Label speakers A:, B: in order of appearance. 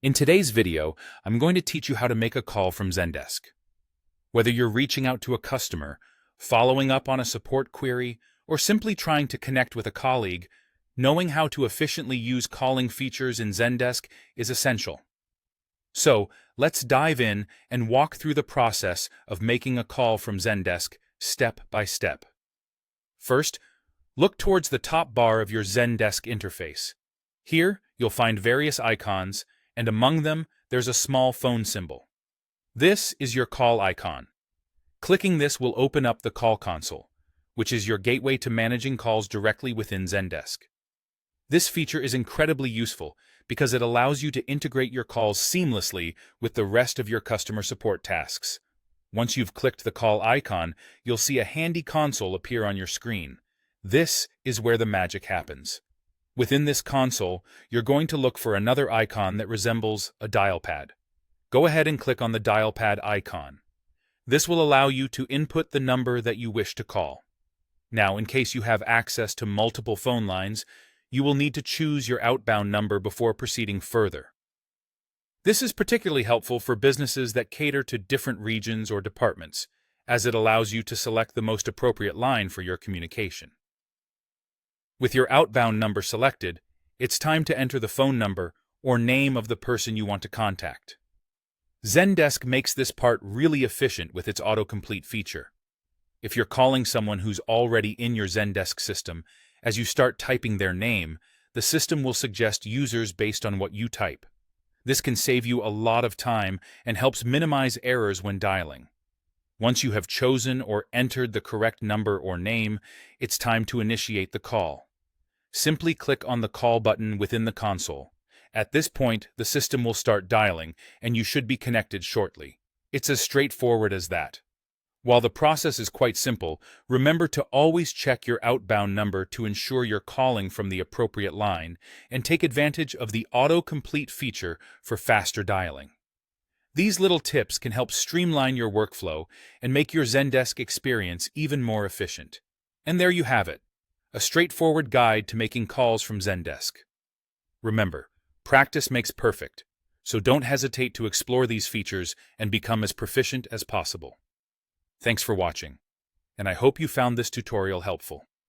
A: In today's video, I'm going to teach you how to make a call from Zendesk. Whether you're reaching out to a customer, following up on a support query, or simply trying to connect with a colleague, knowing how to efficiently use calling features in Zendesk is essential. So, let's dive in and walk through the process of making a call from Zendesk step by step. First, look towards the top bar of your Zendesk interface. Here, you'll find various icons, and among them, there's a small phone symbol. This is your call icon. Clicking this will open up the call console, which is your gateway to managing calls directly within Zendesk. This feature is incredibly useful because it allows you to integrate your calls seamlessly with the rest of your customer support tasks. Once you've clicked the call icon, you'll see a handy console appear on your screen. This is where the magic happens. Within this console, you're going to look for another icon that resembles a dial pad. Go ahead and click on the dial pad icon. This will allow you to input the number that you wish to call. Now, in case you have access to multiple phone lines, you will need to choose your outbound number before proceeding further. This is particularly helpful for businesses that cater to different regions or departments, as it allows you to select the most appropriate line for your communication. With your outbound number selected, it's time to enter the phone number or name of the person you want to contact. Zendesk makes this part really efficient with its autocomplete feature. If you're calling someone who's already in your Zendesk system, as you start typing their name, the system will suggest users based on what you type. This can save you a lot of time and helps minimize errors when dialing. Once you have chosen or entered the correct number or name, it's time to initiate the call. Simply click on the call button within the console. At this point, the system will start dialing, and you should be connected shortly. It's as straightforward as that. While the process is quite simple, remember to always check your outbound number to ensure you're calling from the appropriate line, and take advantage of the autocomplete feature for faster dialing. These little tips can help streamline your workflow and make your Zendesk experience even more efficient. And there you have it, a straightforward guide to making calls from Zendesk. Remember, practice makes perfect, so don't hesitate to explore these features and become as proficient as possible. Thanks for watching, and I hope you found this tutorial helpful.